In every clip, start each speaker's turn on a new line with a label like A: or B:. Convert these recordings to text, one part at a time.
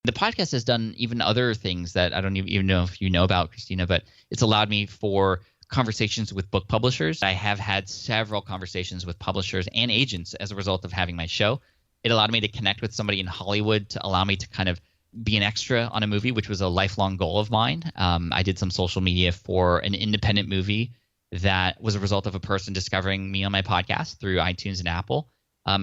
A: The podcast has done even other things that I don't even know if you know about, Christina, but it's allowed me for conversations with book publishers. I have had several conversations with publishers and agents as a result of having my show. It allowed me to connect with somebody in Hollywood to allow me to kind of be an extra on a movie, which was a lifelong goal of mine. I did some social media for an independent movie that was a result of a person discovering me on my podcast through iTunes and Apple.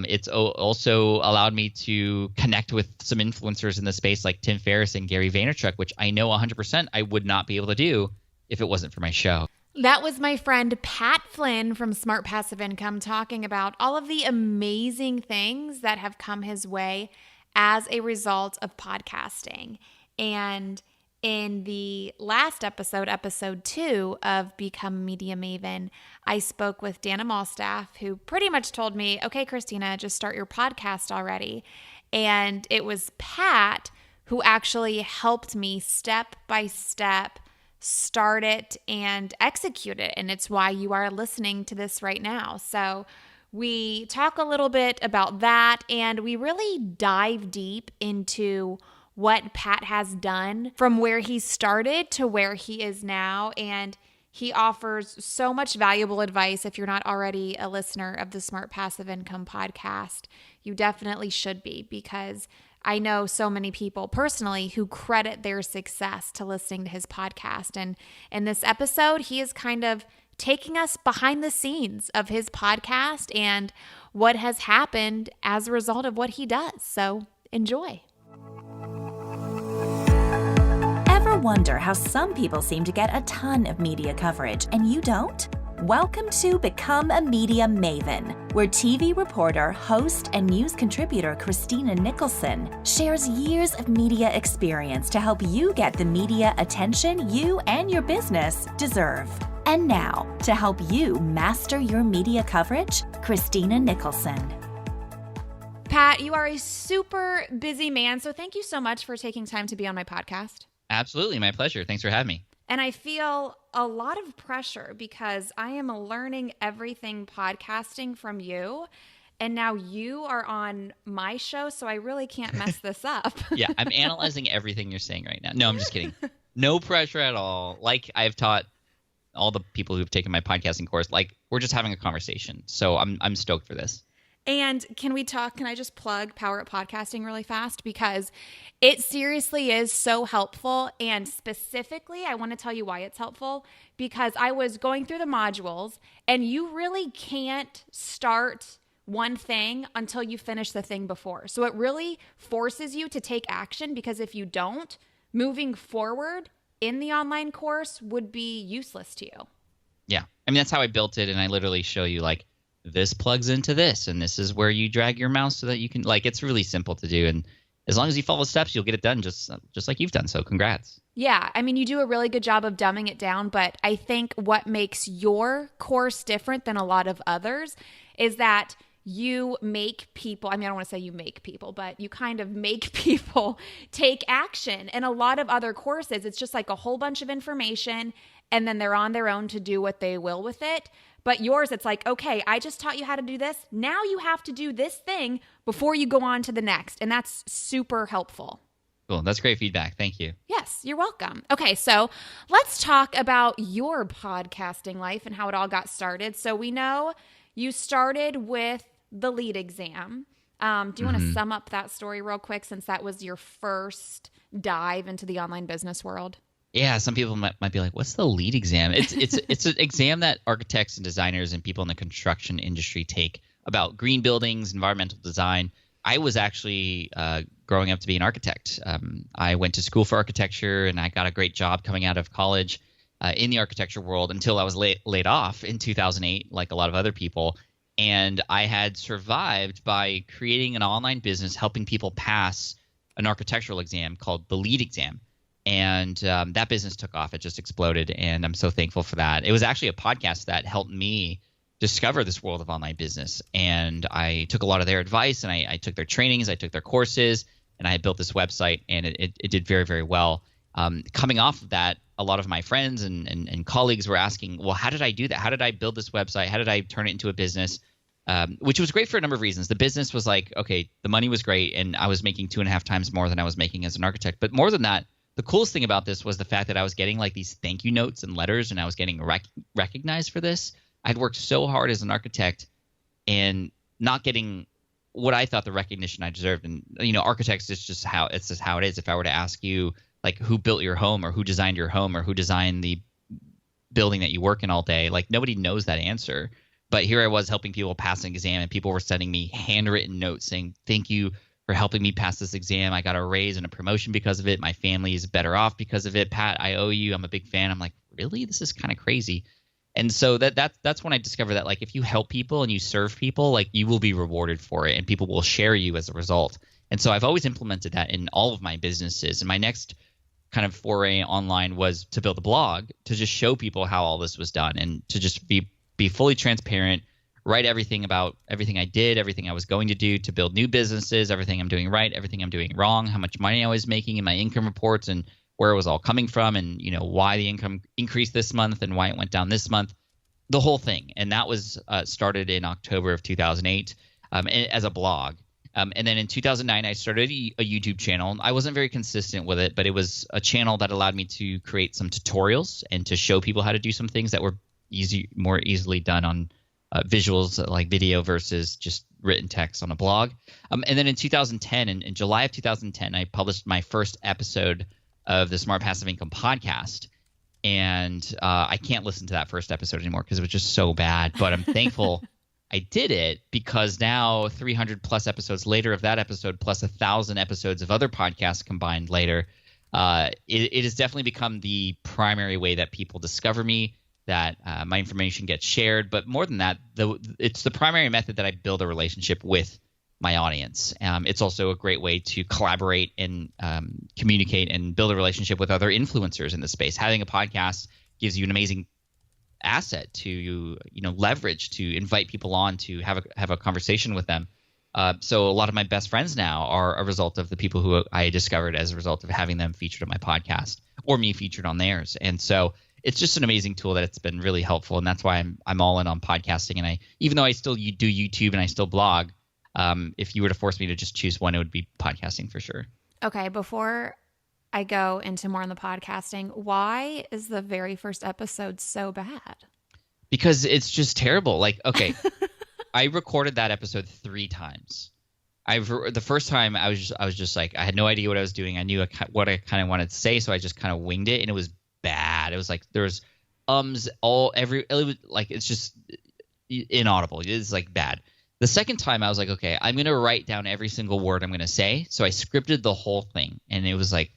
A: It's also allowed me to connect with some influencers in the space like Tim Ferriss and Gary Vaynerchuk, which I know 100% I would not be able to do if it wasn't for my show.
B: That was my friend Pat Flynn from Smart Passive Income talking about all of the amazing things that have come his way as a result of podcasting. And in the last episode, episode 2 of Become Media Maven, I spoke with Dana Malstaff, who pretty much told me, okay, Christina, just start your podcast already. And it was Pat who actually helped me step by step start it and execute it. And it's why you are listening to this right now. So we talk a little bit about that, and we really dive deep into what Pat has done from where he started to where he is now. And he offers so much valuable advice. If you're not already a listener of the Smart Passive Income podcast, you definitely should be, because I know so many people personally who credit their success to listening to his podcast. And in this episode, he is kind of taking us behind the scenes of his podcast and what has happened as a result of what he does. So enjoy.
C: Ever wonder how some people seem to get a ton of media coverage and you don't? Welcome to Become a Media Maven, where TV reporter, host, and news contributor Christina Nicholson shares years of media experience to help you get the media attention you and your business deserve. And now, to help you master your media coverage, Christina Nicholson.
B: Pat, you are a super busy man, so thank you so much for taking time to be on my podcast.
A: Absolutely. My pleasure. Thanks for having me.
B: And I feel a lot of pressure because I am learning everything podcasting from you. And now you are on my show, so I really can't mess this up.
A: Yeah, I'm analyzing everything you're saying right now. No, I'm just kidding. No pressure at all. Like I've taught all the people who've taken my podcasting course, like we're just having a conversation. So I'm stoked for this.
B: And can I just plug Power Up Podcasting really fast? Because it seriously is so helpful. And specifically, I want to tell you why it's helpful. Because I was going through the modules, and you really can't start one thing until you finish the thing before. So it really forces you to take action, because if you don't, moving forward in the online course would be useless to you.
A: Yeah. I mean, that's how I built it. And I literally show you like, this plugs into this, and this is where you drag your mouse so that you can, like, it's really simple to do. And as long as you follow the steps, you'll get it done just like you've done. So congrats.
B: Yeah. I mean, you do a really good job of dumbing it down, but I think what makes your course different than a lot of others is that you make people, I mean, I don't want to say you make people, but you kind of make people take action. And a lot of other courses, it's just like a whole bunch of information, and then they're on their own to do what they will with it. But yours, it's like, okay, I just taught you how to do this. Now you have to do this thing before you go on to the next. And that's super helpful.
A: Cool. That's great feedback. Thank you.
B: Yes, you're welcome. Okay, so let's talk about your podcasting life and how it all got started. So we know you started with the lead exam. Do you want to sum up that story real quick, since that was your first dive into the online business world?
A: Yeah, some people might be like, "What's the lead exam?" It's an exam that architects and designers and people in the construction industry take about green buildings, environmental design. I was actually growing up to be an architect. I went to school for architecture, and I got a great job coming out of college in the architecture world until I was laid off in 2008, like a lot of other people. And I had survived by creating an online business, helping people pass an architectural exam called the lead exam. And that business took off. It just exploded. And I'm so thankful for that. It was actually a podcast that helped me discover this world of online business. And I took a lot of their advice, and I took their trainings, I took their courses, and I built this website, and it did very, very well. Coming off of that, a lot of my friends and colleagues were asking, well, how did I do that? How did I build this website? How did I turn it into a business? which was great for a number of reasons. The business was like, okay, the money was great, and I was making 2.5 times more than I was making as an architect. But more than that, the coolest thing about this was the fact that I was getting like these thank you notes and letters, and I was getting recognized for this. I'd worked so hard as an architect and not getting what I thought the recognition I deserved. And architects, it's just how it is. If I were to ask you like who built your home or who designed your home or who designed the building that you work in all day, like nobody knows that answer. But here I was helping people pass an exam, and people were sending me handwritten notes saying, thank you for helping me pass this exam. I got a raise and a promotion because of it. My family is better off because of it. Pat, I owe you. I'm a big fan. I'm like, really? This is kind of crazy. And so that's when I discovered that like if you help people and you serve people, like you will be rewarded for it, and people will share you as a result. And so I've always implemented that in all of my businesses. And my next kind of foray online was to build a blog to just show people how all this was done, and to just be fully transparent, write everything about everything I did, everything I was going to do to build new businesses, everything I'm doing right, everything I'm doing wrong, how much money I was making in my income reports, and where it was all coming from, and why the income increased this month and why it went down this month, the whole thing. And that was started in October of 2008 as a blog. And then in 2009, I started a YouTube channel. I wasn't very consistent with it, but it was a channel that allowed me to create some tutorials and to show people how to do some things that were more easily done on visuals, like video versus just written text on a blog. And then in 2010, in July of 2010, I published my first episode of the Smart Passive Income podcast. And I can't listen to that first episode anymore because it was just so bad. But I'm thankful I did it, because now 300 plus episodes later of that episode, plus 1,000 episodes of other podcasts combined later, it has definitely become the primary way that people discover me, that my information gets shared. But more than that, it's the primary method that I build a relationship with my audience. It's also a great way to collaborate and communicate and build a relationship with other influencers in the space. Having a podcast gives you an amazing asset to leverage to invite people on to have a conversation with them. So a lot of my best friends now are a result of the people who I discovered as a result of having them featured on my podcast or me featured on theirs. And so it's just an amazing tool that it's been really helpful, and that's why I'm all in on podcasting. And even though I still do YouTube and I still blog, if you were to force me to just choose one, it would be podcasting for sure.
B: Okay, before I go into more on the podcasting, why is the very first episode so bad?
A: Because it's just terrible. Like, okay, I recorded that episode 3 times. The first time I was just like, I had no idea what I was doing. I knew what I kind of wanted to say, so I just kind of winged it, and it was bad. It was like there was it's just inaudible. It's like bad. The second time I was like, okay, I'm going to write down every single word I'm going to say. So I scripted the whole thing, and it was like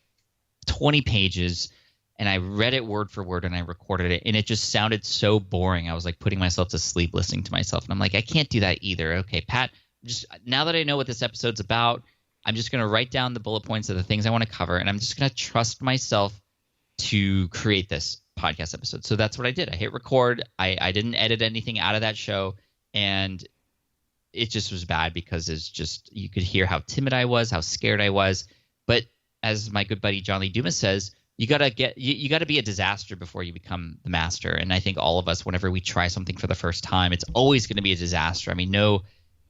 A: 20 pages, and I read it word for word, and I recorded it, and it just sounded so boring. I was like putting myself to sleep listening to myself, and I'm like, I can't do that either. Okay, Pat, just now that I know what this episode's about, I'm just going to write down the bullet points of the things I want to cover, and I'm just going to trust myself to create this podcast episode. So that's what I did. I hit record. I didn't edit anything out of that show, and it just was bad because it's just, you could hear how timid I was, how scared I was. But as my good buddy John Lee Dumas says, you gotta be a disaster before you become the master. And I think all of us, whenever we try something for the first time, it's always going to be a disaster. I mean, no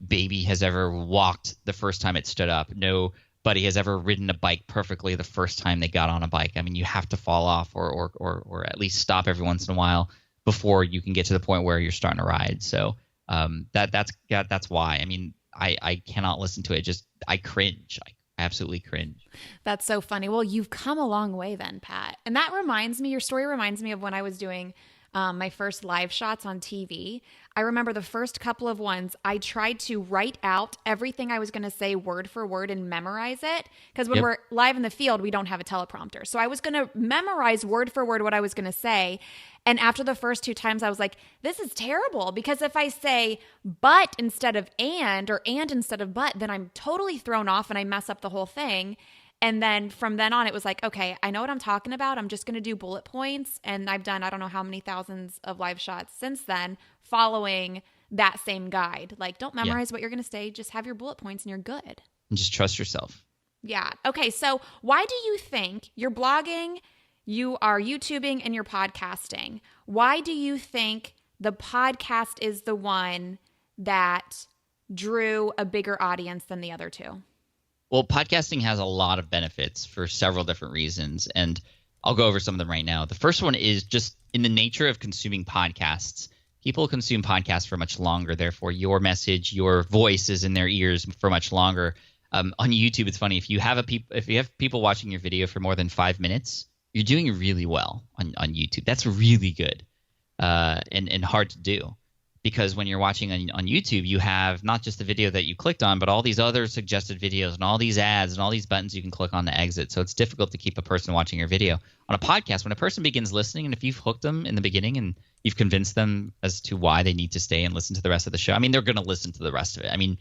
A: baby has ever walked the first time it stood up. Nobody has ever ridden a bike perfectly the first time they got on a bike. I mean, you have to fall off or at least stop every once in a while before you can get to the point where you're starting to ride. So that's why. I mean, I cannot listen to it. Just I cringe. I absolutely cringe.
B: That's so funny. Well, you've come a long way then, Pat. And that reminds me, your story reminds me of when I was doing my first live shots on TV. I remember the first couple of ones, I tried to write out everything I was going to say word for word and memorize it. Because when we're live in the field, we don't have a teleprompter. So I was going to memorize word for word what I was going to say. And after the first 2 times, I was like, this is terrible. Because if I say but instead of and, or and instead of but, then I'm totally thrown off and I mess up the whole thing. And then from then on, it was like, okay, I know what I'm talking about. I'm just going to do bullet points. And I've done, I don't know how many thousands of live shots since then, following that same guide. Like, don't memorize what you're going to say. Just have your bullet points and you're good.
A: And just trust yourself.
B: Yeah. Okay. So why do you think you're blogging, you are YouTubing, and you're podcasting? Why do you think the podcast is the one that drew a bigger audience than the other two?
A: Well, podcasting has a lot of benefits for several different reasons, and I'll go over some of them right now. The first one is just in the nature of consuming podcasts. People consume podcasts for much longer. Therefore, your message, your voice is in their ears for much longer. On YouTube, it's funny, if you have people watching your video for more than 5 minutes, you're doing really well on YouTube. That's really good and hard to do, because when you're watching on YouTube, you have not just the video that you clicked on, but all these other suggested videos and all these ads and all these buttons you can click on to exit. So it's difficult to keep a person watching your video. On a podcast, when a person begins listening, and if you've hooked them in the beginning and you've convinced them as to why they need to stay and listen to the rest of the show, I mean, they're going to listen to the rest of it. I mean,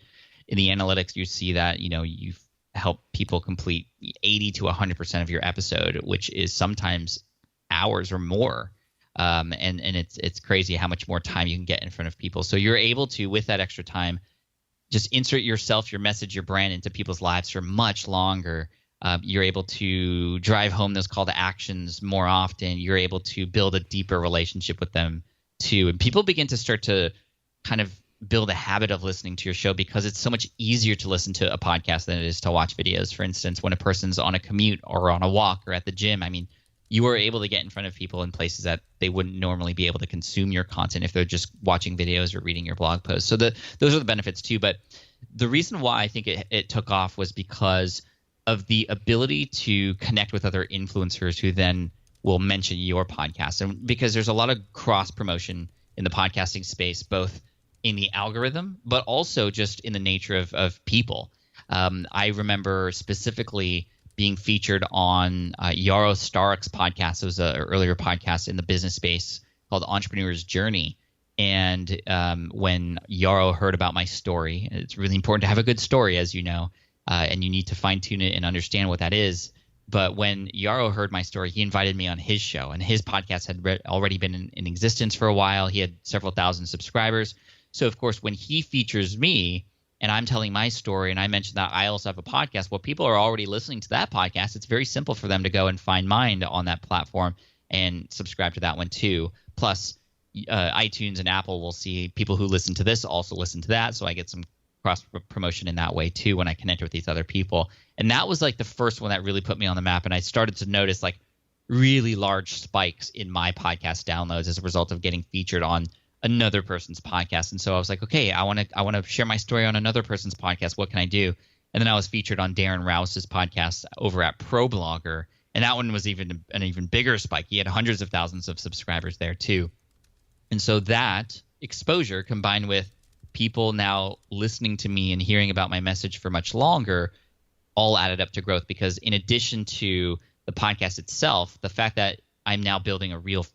A: in the analytics, you see that, you've helped people complete 80 to 100% of your episode, which is sometimes hours or more. And it's crazy how much more time you can get in front of people. So you're able to, with that extra time, just insert yourself, your message, your brand into people's lives for much longer. You're able to drive home those call to actions more often. You're able to build a deeper relationship with them too. And people begin to start to kind of build a habit of listening to your show, because it's so much easier to listen to a podcast than it is to watch videos. For instance, when a person's on a commute or on a walk or at the gym, I mean, you are able to get in front of people in places that they wouldn't normally be able to consume your content if they're just watching videos or reading your blog posts. So those are the benefits too. But the reason why I think it took off was because of the ability to connect with other influencers who then will mention your podcast. And because there's a lot of cross promotion in the podcasting space, both in the algorithm, but also just in the nature of people. I remember specifically being featured on Yaro Stark's podcast. It was an earlier podcast in the business space called Entrepreneur's Journey. And when Yaro heard about my story, it's really important to have a good story, as you know, and you need to fine tune it and understand what that is. But when Yaro heard my story, he invited me on his show, and his podcast had already been in existence for a while. He had several thousand subscribers. So, of course, when he features me and I'm telling my story and I mention that I also have a podcast, well, people are already listening to that podcast. It's very simple for them to go and find mine on that platform and subscribe to that one too. Plus, iTunes and Apple will see people who listen to this also listen to that. So I get some cross promotion in that way too when I connect with these other people. And that was like the first one that really put me on the map. And I started to notice like really large spikes in my podcast downloads as a result of getting featured on another person's podcast. And so I was like, okay, I want to share my story on another person's podcast. What can I do? And then I was featured on Darren Rouse's podcast over at ProBlogger. And that one was even an even bigger spike. He had hundreds of thousands of subscribers there too. And so that exposure combined with people now listening to me and hearing about my message for much longer all added up to growth, because in addition to the podcast itself, the fact that I'm now building a real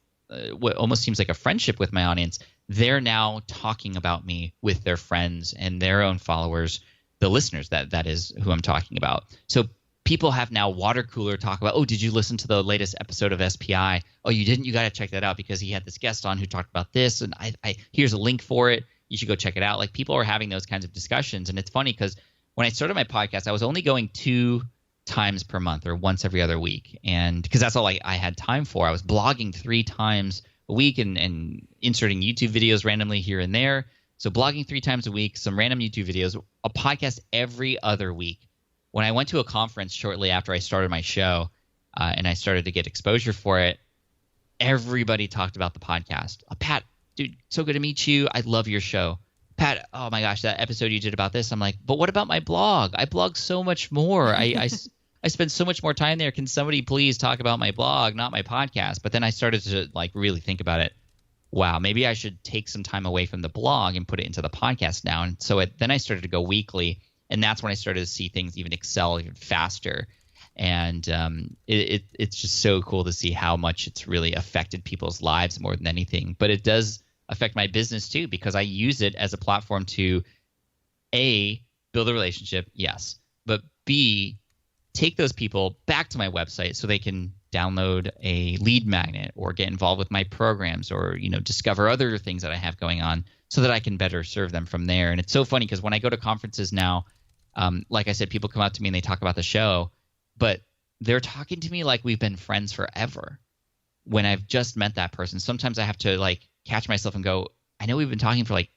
A: what almost seems like a friendship with my audience, they're now talking about me with their friends and their own followers, the listeners that is who I'm talking about. So people have now water cooler talk about, oh, did you listen to the latest episode of SPI? Oh, you didn't? You got to check that out because he had this guest on who talked about this, and I here's a link for it. You should go check it out. Like, people are having those kinds of discussions. And it's funny because when I started my podcast, I was only going 2 times per month or once every other week. And because that's all I had time for. I was blogging 3 times a week and inserting YouTube videos randomly here and there. So blogging 3 times a week, some random YouTube videos, a podcast every other week. When I went to a conference shortly after I started my show and I started to get exposure for it, everybody talked about the podcast. Pat, dude, so good to meet you. I love your show. Pat, oh my gosh, that episode you did about this. I'm like, but what about my blog? I blog so much more. I spend so much more time there. Can somebody please talk about my blog, not my podcast? But then I started to like really think about it. Wow, maybe I should take some time away from the blog and put it into the podcast now. And so then I started to go weekly, and that's when I started to see things even excel even faster. And it's just so cool to see how much it's really affected people's lives more than anything. But it does affect my business too, because I use it as a platform to A, build a relationship, yes, but B, take those people back to my website so they can download a lead magnet or get involved with my programs or, discover other things that I have going on so that I can better serve them from there. And it's so funny because when I go to conferences now, like I said, people come out to me and they talk about the show, but they're talking to me like we've been friends forever when I've just met that person. Sometimes I have to like catch myself and go, I know we've been talking for like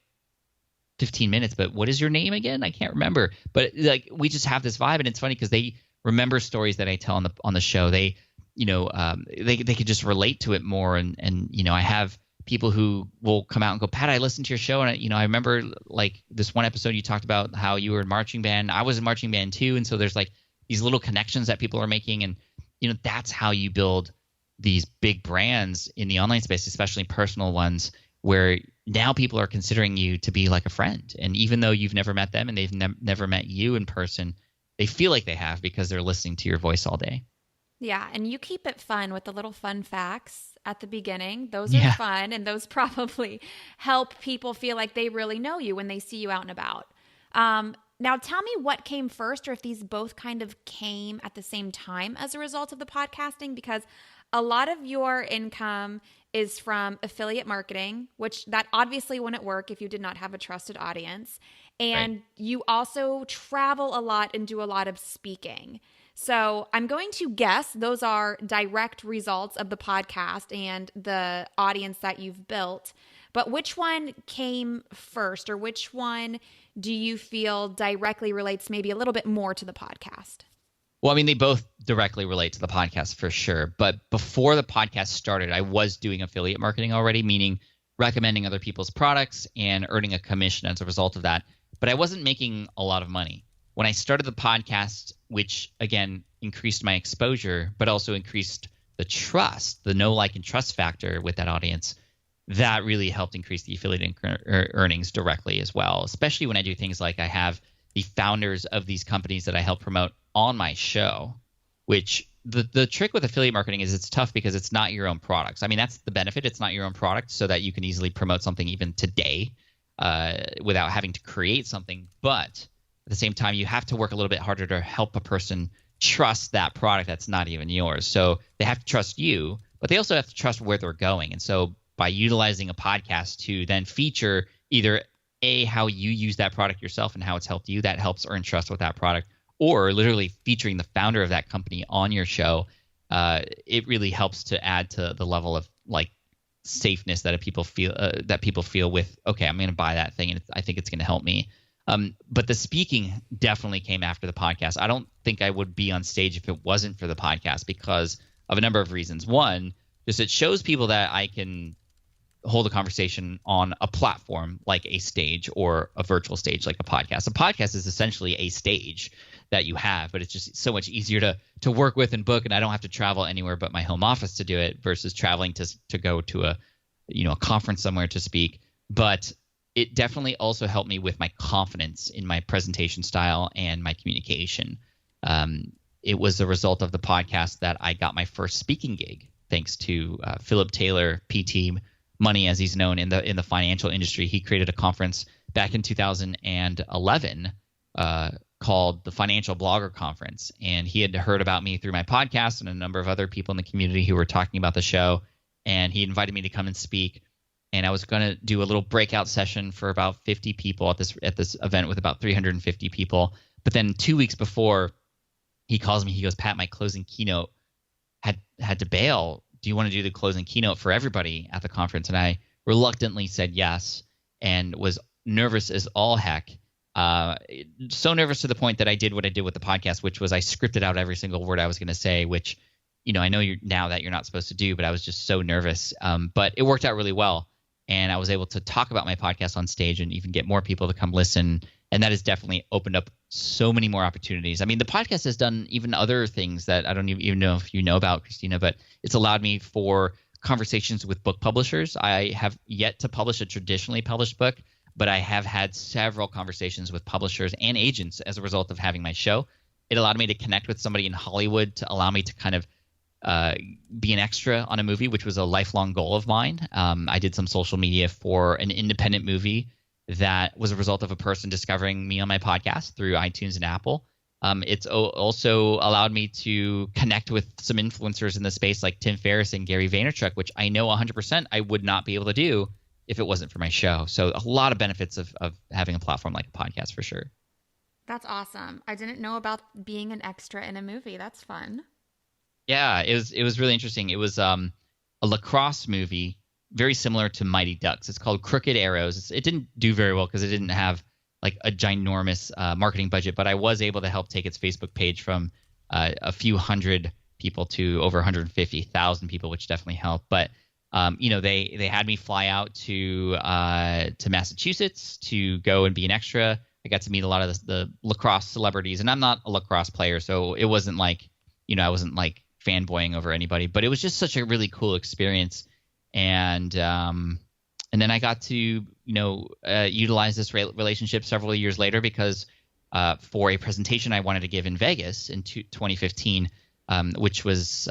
A: 15 minutes, but what is your name again? I can't remember. But like we just have this vibe, and it's funny because they remember stories that I tell on the show. They, they could just relate to it more, and I have people who will come out and go, Pat, I listened to your show, and I remember like this one episode you talked about how you were in marching band. I was in marching band too, and so there's like these little connections that people are making, and that's how you build these big brands in the online space, especially personal ones, where now people are considering you to be like a friend. And even though you've never met them and they've never met you in person, they feel like they have because they're listening to your voice all day.
B: Yeah, and you keep it fun with the little fun facts at the beginning. Those are fun, and those probably help people feel like they really know you when they see you out and about. Now, tell me what came first, or if these both kind of came at the same time as a result of the podcasting, because a lot of your income is from affiliate marketing, which that obviously wouldn't work if you did not have a trusted audience. And you also travel a lot and do a lot of speaking. So I'm going to guess those are direct results of the podcast and the audience that you've built. But which one came first, or which one do you feel directly relates maybe a little bit more to the podcast?
A: Well, I mean, they both directly relate to the podcast for sure. But before the podcast started, I was doing affiliate marketing already, meaning recommending other people's products and earning a commission as a result of that. But I wasn't making a lot of money. When I started the podcast, which again increased my exposure, but also increased the trust, the know, like, and trust factor with that audience, that really helped increase the affiliate earnings directly as well, especially when I do things like I have the founders of these companies that I help promote on my show, which the trick with affiliate marketing is it's tough because it's not your own products. I mean, that's the benefit. It's not your own product, so that you can easily promote something even today without having to create something. But at the same time, you have to work a little bit harder to help a person trust that product that's not even yours. So they have to trust you, but they also have to trust where they're going. And so by utilizing a podcast to then feature either how you use that product yourself and how it's helped you, that helps earn trust with that product, or literally featuring the founder of that company on your show, it really helps to add to the level of like safeness that people feel with, okay, I'm going to buy that thing and I think it's going to help me. But the speaking definitely came after the podcast. I don't think I would be on stage if it wasn't for the podcast because of a number of reasons. One, just it shows people that I can hold a conversation on a platform like a stage or a virtual stage like a podcast. A podcast is essentially a stage that you have, but it's just so much easier to work with and book, and I don't have to travel anywhere but my home office to do it versus traveling to go to a conference somewhere to speak. But it definitely also helped me with my confidence in my presentation style and my communication. It was a result of the podcast that I got my first speaking gig, thanks to Philip Taylor, PT Money, as he's known in the financial industry. He created a conference back in 2011 called the Financial Blogger Conference, and he had heard about me through my podcast and a number of other people in the community who were talking about the show, and he invited me to come and speak. And I was going to do a little breakout session for about 50 people at this event with about 350 people. But then 2 weeks before, he calls me. He goes, Pat, my closing keynote had to bail. Do you want to do the closing keynote for everybody at the conference? And I reluctantly said yes and was nervous as all heck. So nervous to the point that I did what I did with the podcast, which was I scripted out every single word I was going to say, which, I know now that you're not supposed to do, but I was just so nervous. But it worked out really well. And I was able to talk about my podcast on stage and even get more people to come listen. And that has definitely opened up so many more opportunities. I mean, the podcast has done even other things that I don't even know if you know about, Christina, but it's allowed me for conversations with book publishers. I have yet to publish a traditionally published book, but I have had several conversations with publishers and agents as a result of having my show. It allowed me to connect with somebody in Hollywood to allow me to kind of be an extra on a movie, which was a lifelong goal of mine. I did some social media for an independent movie that was a result of a person discovering me on my podcast through iTunes and Apple. It's also allowed me to connect with some influencers in the space like Tim Ferriss and Gary Vaynerchuk, which I know 100% I would not be able to do if it wasn't for my show. So a lot of benefits of having a platform like a podcast for sure.
B: That's awesome. I didn't know about being an extra in a movie. That's fun.
A: Yeah, it was really interesting. It was a lacrosse movie very similar to Mighty Ducks. It's called Crooked Arrows. It didn't do very well because it didn't have like a ginormous marketing budget, but I was able to help take its Facebook page from a few hundred people to over 150,000 people, which definitely helped. But they had me fly out to Massachusetts to go and be an extra. I got to meet a lot of the lacrosse celebrities, and I'm not a lacrosse player, so it wasn't like, I wasn't like fanboying over anybody, but it was just such a really cool experience. And then I got to, utilize this relationship several years later because for a presentation I wanted to give in Vegas in 2015, which was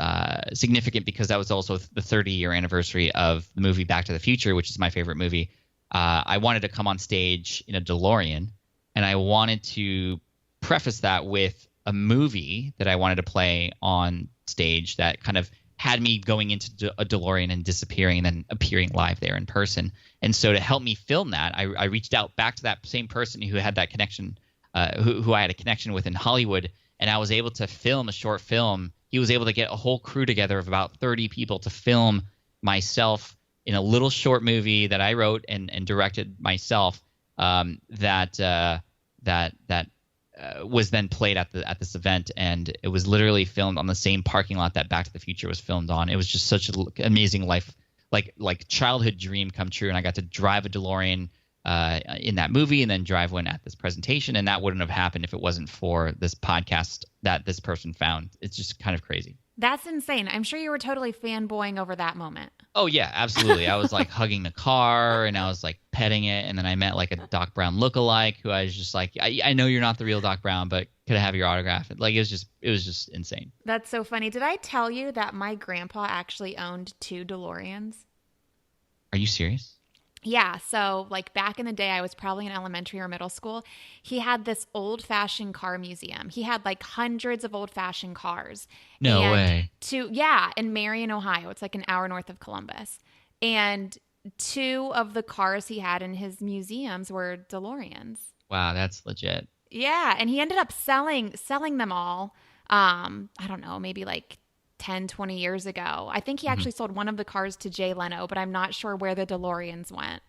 A: significant because that was also the 30-year anniversary of the movie Back to the Future, which is my favorite movie. I wanted to come on stage in a DeLorean, and I wanted to preface that with a movie that I wanted to play on stage that kind of had me going into a DeLorean and disappearing and then appearing live there in person. And so to help me film that, I reached out back to that same person who had that connection, who I had a connection with in Hollywood, and I was able to film a short film. He was able to get a whole crew together of about 30 people to film myself in a little short movie that I wrote and directed myself, that was then played at this event, and it was literally filmed on the same parking lot that Back to the Future was filmed on. It was just such an amazing life, like childhood dream come true, and I got to drive a DeLorean in that movie and then drive one at this presentation, and that wouldn't have happened if it wasn't for this podcast that this person found. It's just kind of crazy.
B: That's insane. I'm sure you were totally fanboying over that moment.
A: Oh, yeah, absolutely. I was like hugging the car and I was like petting it. And then I met like a Doc Brown lookalike who I was just like, I know you're not the real Doc Brown, but could I have your autograph? Like, it was just insane.
B: That's so funny. Did I tell you that my grandpa actually owned 2 DeLoreans?
A: Are you serious?
B: Yeah, so like back in the day, I was probably in elementary or middle school. He had this old-fashioned car museum. He had like hundreds of old-fashioned cars.
A: No way.
B: In Marion, Ohio. It's like an hour north of Columbus. And 2 of the cars he had in his museums were DeLoreans.
A: Wow, that's legit.
B: Yeah, and he ended up selling them all. I don't know, maybe like 10, 20 years ago. I think he actually sold one of the cars to Jay Leno, but I'm not sure where the DeLoreans went.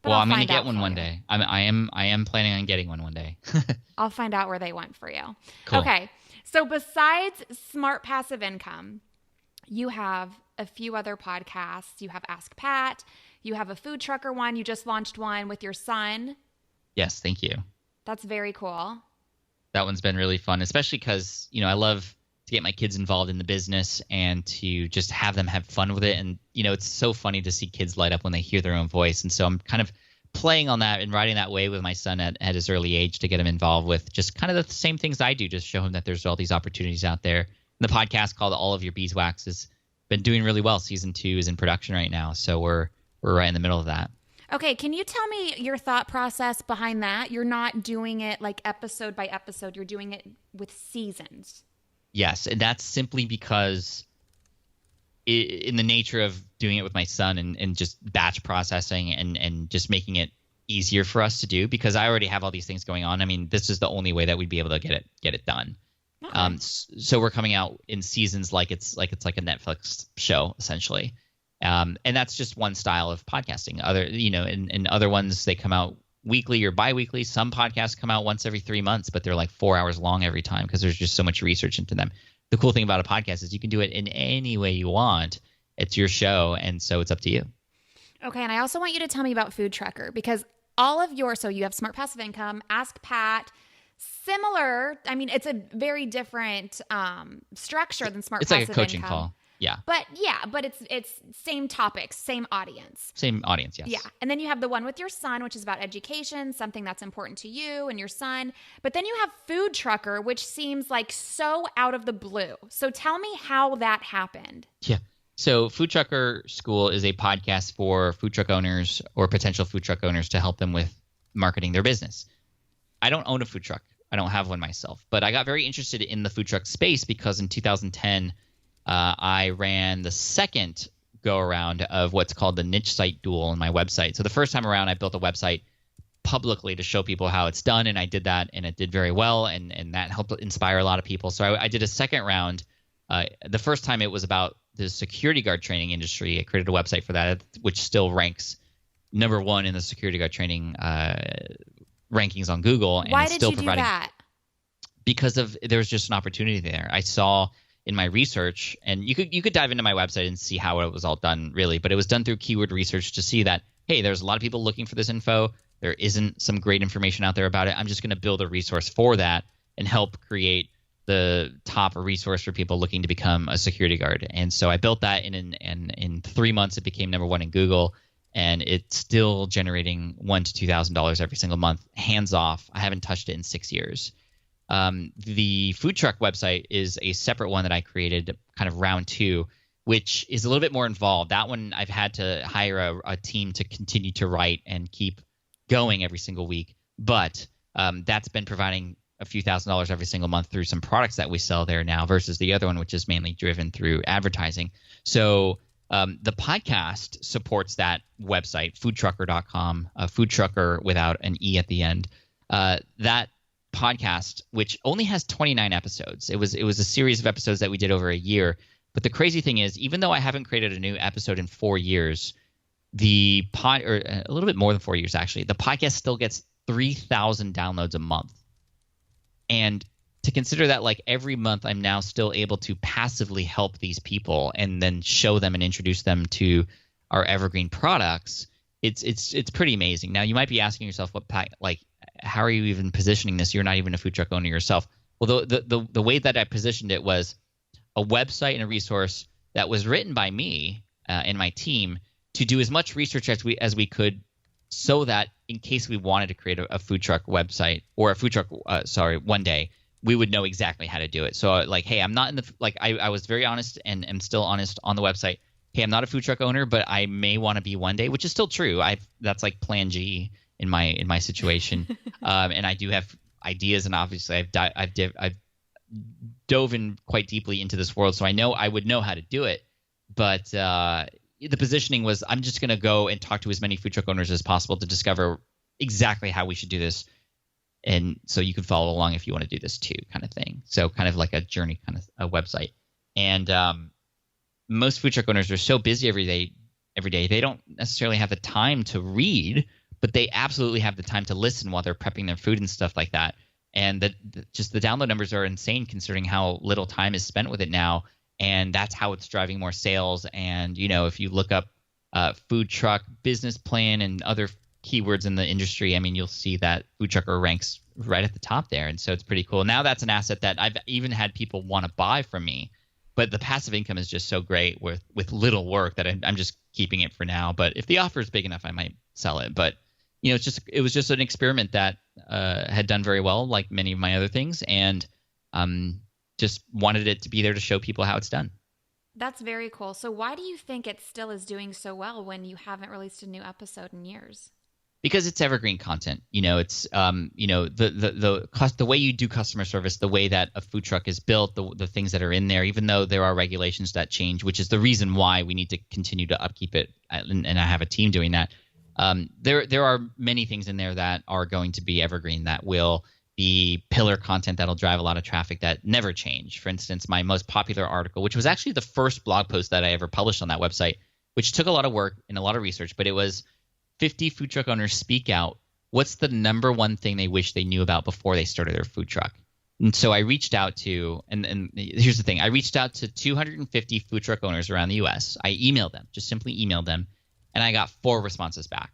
A: Well, I'm going to get one day. I am planning on getting one day.
B: I'll find out where they went for you.
A: Cool.
B: Okay. So besides Smart Passive Income, you have a few other podcasts. You have Ask Pat. You have a food trucker one. You just launched one with your son.
A: Yes, thank you.
B: That's very cool.
A: That one's been really fun, especially because, I love to get my kids involved in the business and to just have them have fun with it. And, it's so funny to see kids light up when they hear their own voice. And so I'm kind of playing on that and riding that way with my son at his early age to get him involved with just kind of the same things I do, just show him that there's all these opportunities out there. And the podcast called All of Your Beeswax has been doing really well. Season 2 is in production right now. So we're right in the middle of that.
B: Okay, can you tell me your thought process behind that? You're not doing it like episode by episode. You're doing it with seasons.
A: Yes, and that's simply because in the nature of doing it with my son and just batch processing and just making it easier for us to do, because I already have all these things going on. I mean, this is the only way that we'd be able to get it done. Okay. So we're coming out in seasons like it's like a Netflix show essentially. And that's just one style of podcasting. In other ones, they come out weekly or bi-weekly. Some podcasts come out once every 3 months, but they're like 4 hours long every time because there's just so much research into them. The cool thing about a podcast is you can do it in any way you want. It's your show, and so it's up to you.
B: Okay, and I also want you to tell me about Food Trucker, because so you have Smart Passive Income, Ask Pat, similar. I mean, it's a very different structure than Smart Passive Income. It's like a coaching call.
A: Yeah.
B: But it's same topics, same audience.
A: Same audience, yes.
B: Yeah. And then you have the one with your son, which is about education, something that's important to you and your son. But then you have Food Trucker, which seems like so out of the blue. So tell me how that happened.
A: Yeah. So Food Trucker School is a podcast for food truck owners or potential food truck owners to help them with marketing their business. I don't own a food truck. I don't have one myself. But I got very interested in the food truck space because in 2010, I ran the second go-around of what's called the niche site duel on my website. So the first time around, I built a website publicly to show people how it's done, and I did that, and it did very well, and that helped inspire a lot of people. So I did a second round. The first time it was about the security guard training industry. I created a website for that, which still ranks #1 in the security guard training rankings on Google. And
B: Why
A: it's
B: did
A: still
B: you do
A: providing,
B: that?
A: because there was just an opportunity there. I saw in my research, and you could dive into my website and see how it was all done, really, but it was done through keyword research to see that, hey, there's a lot of people looking for this info. There isn't some great information out there about it. I'm just going to build a resource for that and help create the top resource for people looking to become a security guard. And so I built that, and in 3 months it became #1 in Google, and it's still generating $1,000 to $2,000 every single month, hands off. I haven't touched it in 6 years. The food truck website is a separate one that I created, kind of round 2, which is a little bit more involved. That one I've had to hire a team to continue to write and keep going every single week. But that's been providing a few $1,000s every single month through some products that we sell there now, versus the other one, which is mainly driven through advertising. So the podcast supports that website, foodtrucker.com, food trucker without an E at the end. That podcast, which only has 29 episodes. It was a series of episodes that we did over a year. But the crazy thing is, even though I haven't created a new episode in 4 years, or a little bit more than 4 years actually, the podcast still gets 3,000 downloads a month. And to consider that, like, every month I'm now still able to passively help these people and then show them and introduce them to our evergreen products, it's pretty amazing. Now you might be asking yourself, how are you even positioning this? You're not even a food truck owner yourself. Well, the way that I positioned it was a website and a resource that was written by me and my team to do as much research as we could, so that in case we wanted to create a food truck website or a food truck, one day, we would know exactly how to do it. So hey, I'm not in the, I was very honest and am still honest on the website. Hey, I'm not a food truck owner, but I may want to be one day, which is still true. That's like plan G in my situation. And I do have ideas, and obviously I've dove in quite deeply into this world, so I would know how to do it. But the positioning was, I'm just going to go and talk to as many food truck owners as possible to discover exactly how we should do this. And so you can follow along if you want to do this too, kind of thing. So kind of like a journey, kind of a website. And most food truck owners are so busy every day, they don't necessarily have the time to read, but they absolutely have the time to listen while they're prepping their food and stuff like that. And just the download numbers are insane considering how little time is spent with it now. And that's how it's driving more sales. And, if you look up food truck business plan and other keywords in the industry, I mean, you'll see that food trucker ranks right at the top there. And so it's pretty cool. Now that's an asset that I've even had people want to buy from me. But the passive income is just so great with little work that I'm just keeping it for now. But if the offer is big enough, I might sell it. But it was just an experiment that had done very well, like many of my other things, and just wanted it to be there to show people how it's done.
B: That's very cool. So why do you think it still is doing so well when you haven't released a new episode in years?
A: Because it's evergreen content. It's the way you do customer service, the way that a food truck is built, the things that are in there, even though there are regulations that change, which is the reason why we need to continue to upkeep it, and I have a team doing that. There are many things in there that are going to be evergreen, that will be pillar content that'll drive a lot of traffic that never change. For instance, my most popular article, which was actually the first blog post that I ever published on that website, which took a lot of work and a lot of research, but it was 50 food truck owners speak out. What's the #1 thing they wish they knew about before they started their food truck? And so I reached out to, and here's the thing, I reached out to 250 food truck owners around the US. I emailed them, just simply emailed them. And I got 4 responses back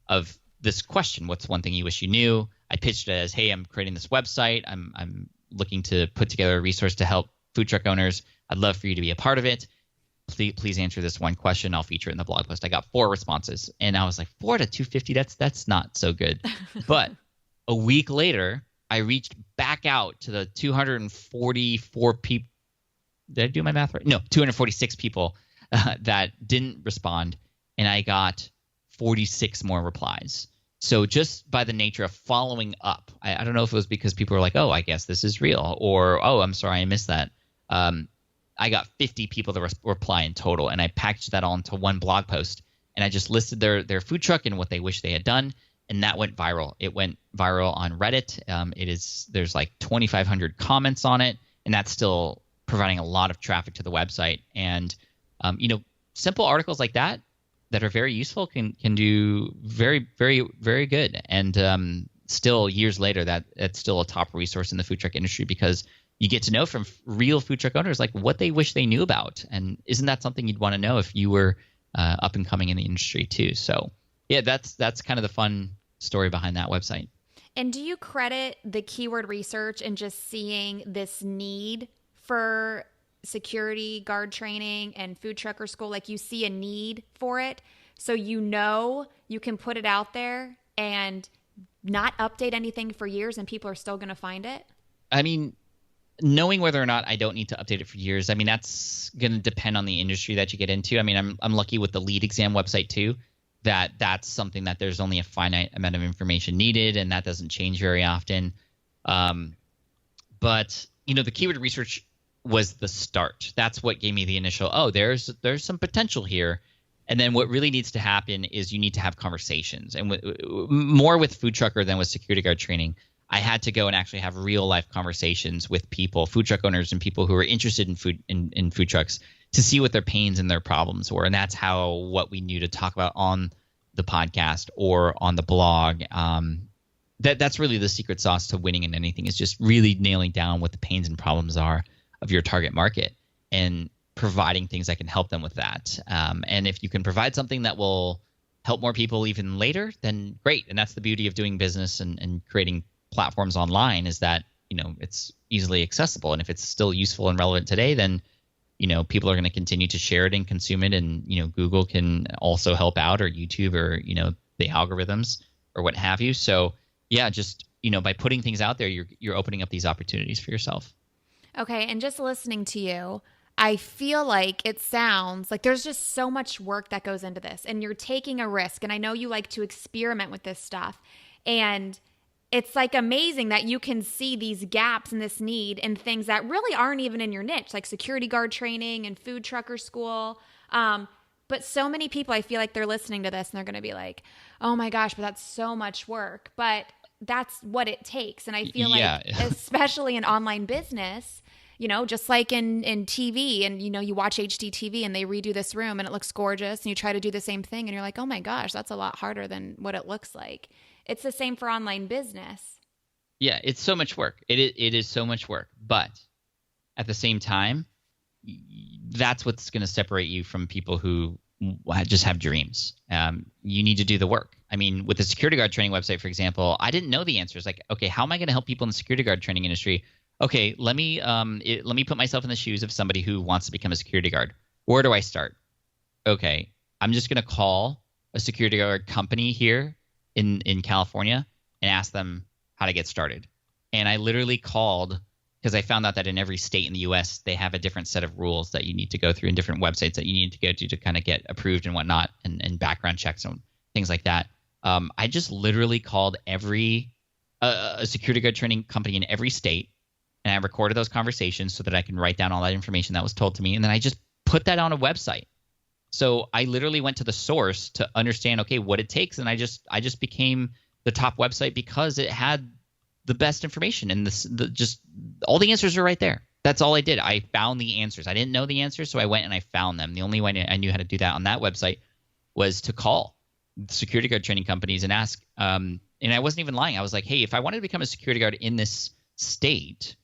A: of this question: what's one thing you wish you knew? I pitched it as, hey, I'm creating this website. I'm looking to put together a resource to help food truck owners. I'd love for you to be a part of it. Please answer this one question. I'll feature it in the blog post. I got 4 responses, and I was like, 4 to 250, that's not so good. But a week later, I reached back out to the 244 people. Did I do my math right? No, 246 people that didn't respond. And I got 46 more replies. So just by the nature of following up, I don't know if it was because people were like, oh, I guess this is real, or, oh, I'm sorry, I missed that. I got 50 people to reply in total, and I packaged that all into one blog post, and I just listed their food truck and what they wish they had done, and that went viral. It went viral on Reddit. There's like 2,500 comments on it, and that's still providing a lot of traffic to the website. And Simple articles like that are very useful can do very, very, very good. And still years later, that's still a top resource in the food truck industry, because you get to know from real food truck owners like what they wish they knew about. And isn't that something you'd want to know if you were up and coming in the industry too? So yeah, that's kind of the fun story behind that website.
B: And do you credit the keyword research and just seeing this need for security guard training and food trucker school? Like, you see a need for it, so you can put it out there and not update anything for years and people are still going to find it?
A: I mean, knowing whether or not I don't need to update it for years, I mean, that's going to depend on the industry that you get into. I mean, I'm lucky with the lead exam website too, that's something that there's only a finite amount of information needed, and that doesn't change very often. But the keyword research was the start. That's what gave me the initial, there's some potential here. And then what really needs to happen is you need to have conversations, and more with food trucker than with security guard training. I had to go and actually have real life conversations with people, food truck owners and people who are interested in food trucks, to see what their pains and their problems were. And that's what we knew to talk about on the podcast or on the blog. That's really the secret sauce to winning in anything, is just really nailing down what the pains and problems are of your target market and providing things that can help them with that. And if you can provide something that will help more people even later, then great. And that's the beauty of doing business and creating platforms online, is that it's easily accessible. And if it's still useful and relevant today, then people are going to continue to share it and consume it. And Google can also help out, or YouTube, or the algorithms or what have you. So yeah, just by putting things out there, you're opening up these opportunities for yourself.
B: Okay, and just listening to you, I feel like it sounds like there's just so much work that goes into this, and you're taking a risk. And I know you like to experiment with this stuff, and it's like amazing that you can see these gaps and this need in things that really aren't even in your niche, like security guard training and food trucker school. But so many people, I feel like they're listening to this and they're going to be like, oh my gosh, but that's so much work. But that's what it takes. And I feel like, especially in online business, just like in TV, and, you watch HDTV and they redo this room and it looks gorgeous, and you try to do the same thing and you're like, oh my gosh, that's a lot harder than what it looks like. It's the same for online business.
A: Yeah, it's so much work. It is so much work. But at the same time, that's what's going to separate you from people who just have dreams. You need to do the work. I mean, with the security guard training website, for example, I didn't know the answers. Like, okay, how am I going to help people in the security guard training industry? Okay, let me put myself in the shoes of somebody who wants to become a security guard. Where do I start? Okay, I'm just going to call a security guard company here in California and ask them how to get started. And I literally called, because I found out that in every state in the US, they have a different set of rules that you need to go through, and different websites that you need to go to kind of get approved and whatnot, and background checks and things like that. I just literally called every a security guard training company in every state, and I recorded those conversations so that I can write down all that information that was told to me, and then I just put that on a website. So I literally went to the source to understand, okay, what it takes, and I just became the top website because it had the best information, and just all the answers are right there. That's all I did. I found the answers. I didn't know the answers, so I went and I found them. The only way I knew how to do that on that website was to call security guard training companies and ask. And I wasn't even lying. I was like, hey, if I wanted to become a security guard in this state,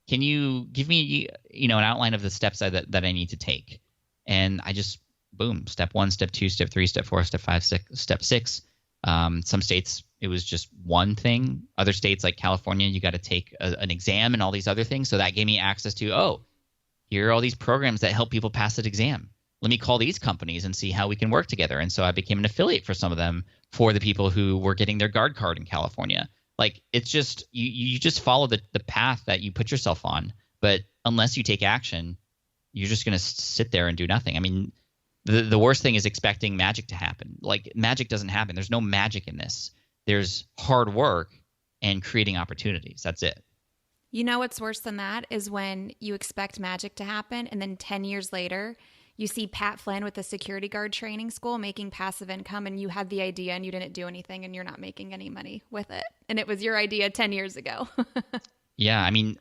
A: can you give me an outline of the steps that I need to take? And I just boom, step 1, step 2, step 3, step 4, step 5, step 6. Some states it was just one thing. Other states like California, you got to take an exam and all these other things. So that gave me access to, here are all these programs that help people pass that exam. Let me call these companies and see how we can work together. And so I became an affiliate for some of them, for the people who were getting their guard card in California. Like, it's just you just follow the path that you put yourself on. But unless you take action, you're just going to sit there and do nothing. I mean, the worst thing is expecting magic to happen. Like, magic doesn't happen. There's no magic in this. There's hard work and creating opportunities. That's it.
B: You know what's worse than that is when you expect magic to happen, and then 10 years later, you see Pat Flynn with the security guard training school making passive income, and you had the idea and you didn't do anything, and you're not making any money with it. And it was your idea 10 years ago.
A: Yeah. I mean,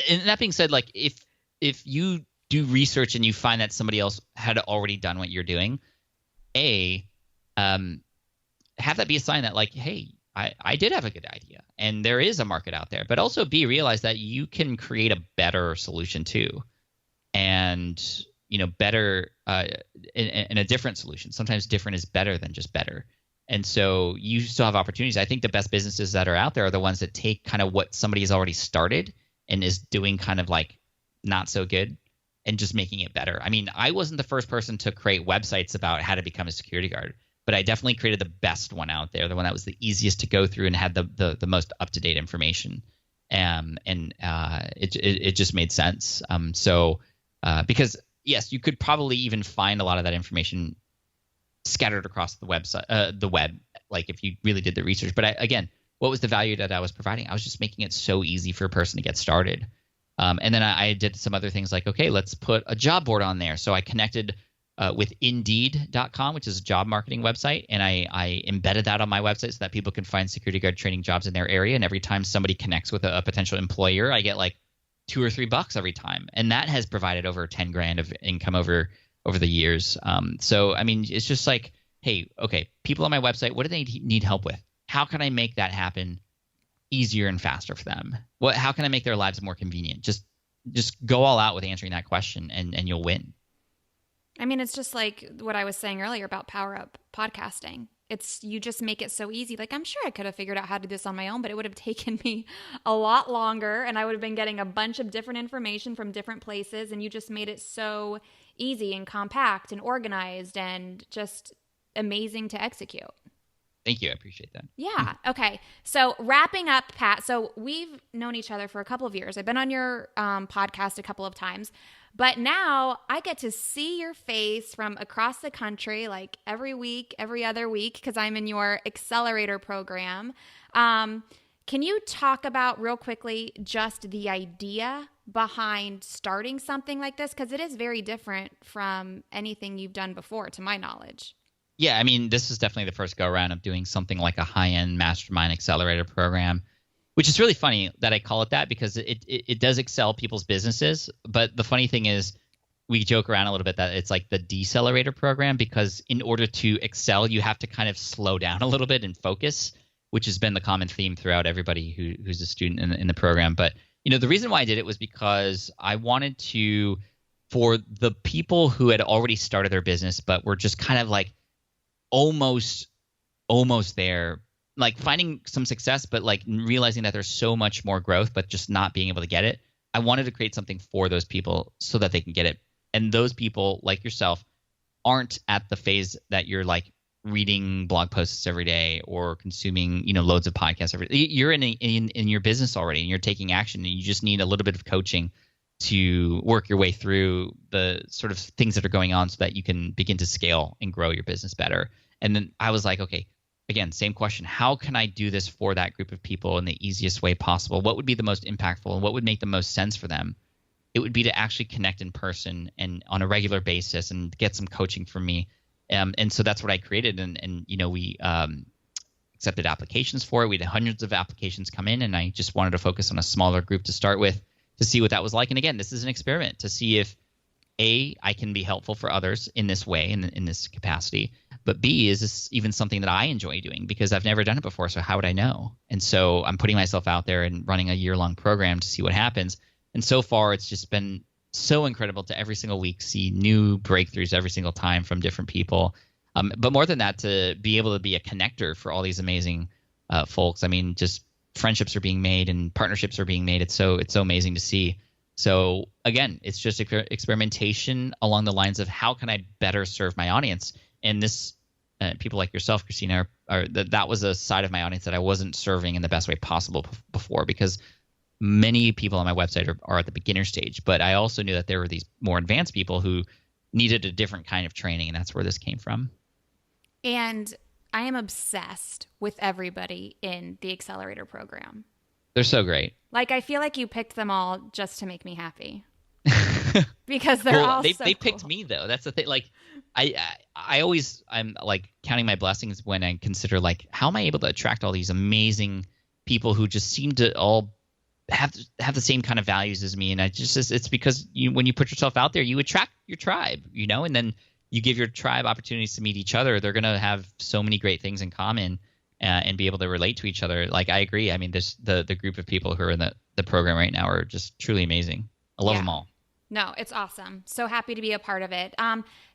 A: and that being said, like, if you do research and you find that somebody else had already done what you're doing, have that be a sign that like, hey, I did have a good idea and there is a market out there. But also B, realize that you can create a better solution too. And, better in a different solution. Sometimes different is better than just better. And so you still have opportunities. I think the best businesses that are out there are the ones that take kind of what somebody has already started and is doing kind of like not so good and just making it better. I mean, I wasn't the first person to create websites about how to become a security guard, but I definitely created the best one out there, the one that was the easiest to go through and had the most up-to-date information. It just made sense. Because yes, you could probably even find a lot of that information scattered across the website, the web, like if you really did the research. But again, what was the value that I was providing? I was just making it so easy for a person to get started. And then I did some other things like, okay, let's put a job board on there. So I connected with Indeed.com, which is a job marketing website, and I embedded that on my website so that people can find security guard training jobs in their area. And every time somebody connects with a potential employer, I get like $2 or $3 every time, and that has provided over 10 grand of income over the years. So I mean, it's just like, hey, okay, people on my website, what do they need help with? How can I make that happen easier and faster for them? How can I make their lives more convenient? Just go all out with answering that question, and you'll win.
B: I mean, it's just like what I was saying earlier about Power Up podcasting. You just make it so easy. Like, I'm sure I could have figured out how to do this on my own, but it would have taken me a lot longer, and I would have been getting a bunch of different information from different places, and you just made it so easy and compact and organized and just amazing to execute.
A: Thank you. I appreciate that.
B: Yeah. Okay. So wrapping up, Pat, so we've known each other for a couple of years. I've been on your podcast a couple of times, but now I get to see your face from across the country, like every week, every other week, because I'm in your accelerator program. Can you talk about real quickly just the idea behind starting something like this? Because it is very different from anything you've done before, to my knowledge.
A: Yeah, I mean, this is definitely the first go around of doing something like a high-end mastermind accelerator program, which is really funny that I call it that because it does excel people's businesses. But the funny thing is we joke around a little bit that it's like the decelerator program, because in order to excel, you have to kind of slow down a little bit and focus, which has been the common theme throughout everybody who's a student in the program. But, the reason why I did it was because I wanted to, for the people who had already started their business but were just kind of like almost there, like finding some success, but like realizing that there's so much more growth, but just not being able to get it. I wanted to create something for those people so that they can get it. And those people, like yourself, aren't at the phase that you're like reading blog posts every day or consuming, loads of podcasts every day. You're in your business already, and you're taking action, and you just need a little bit of coaching to work your way through the sort of things that are going on so that you can begin to scale and grow your business better. And then I was like, okay, again, same question. How can I do this for that group of people in the easiest way possible? What would be the most impactful and what would make the most sense for them? It would be to actually connect in person and on a regular basis and get some coaching from me. And so that's what I created. And we accepted applications for it. We had hundreds of applications come in, and I just wanted to focus on a smaller group to start with, to see what that was like. And again, this is an experiment to see if I can be helpful for others in this way, in this capacity, but B, is this even something that I enjoy doing, because I've never done it before. So how would I know? And so I'm putting myself out there and running a year-long program to see what happens. And so far, it's just been so incredible to every single week see new breakthroughs every single time from different people. But more than that, to be able to be a connector for all these amazing folks. I mean, just friendships are being made and partnerships are being made. It's so amazing to see. So again, it's just experimentation along the lines of how can I better serve my audience. And this people like yourself, Christina, that was a side of my audience that I wasn't serving in the best way possible before, because many people on my website are at the beginner stage. But I also knew that there were these more advanced people who needed a different kind of training, and that's where this came from.
B: And I am obsessed with everybody in the accelerator program.
A: They're so great. Like,
B: I feel like you picked them all just to make me happy. Because they're all so
A: they picked me, though. That's the thing. Like, I'm like counting my blessings when I consider, like, how am I able to attract all these amazing people who just seem to all have the same kind of values as me, and it's because when you put yourself out there, you attract your tribe, and then you give your tribe opportunities to meet each other. They're gonna have so many great things in common, and be able to relate to each other. Like, I agree. I mean, the group of people who are in the program right now are just truly amazing. I love them all.
B: No, it's awesome. So happy to be a part of it.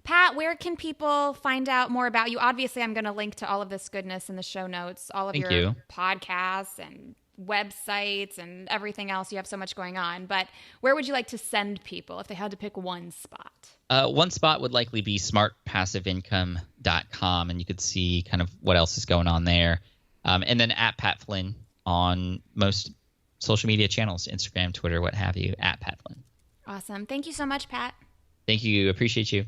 B: Pat, where can people find out more about you? Obviously, I'm going to link to all of this goodness in the show notes, all of your podcasts and websites and everything else. You have so much going on. But where would you like to send people if they had to pick one spot?
A: One spot would likely be smartpassiveincome.com, and you could see kind of what else is going on there. And then at Pat Flynn on most social media channels, Instagram, Twitter, what have you, at Pat Flynn.
B: Awesome. Thank you so much, Pat.
A: Thank you. Appreciate you.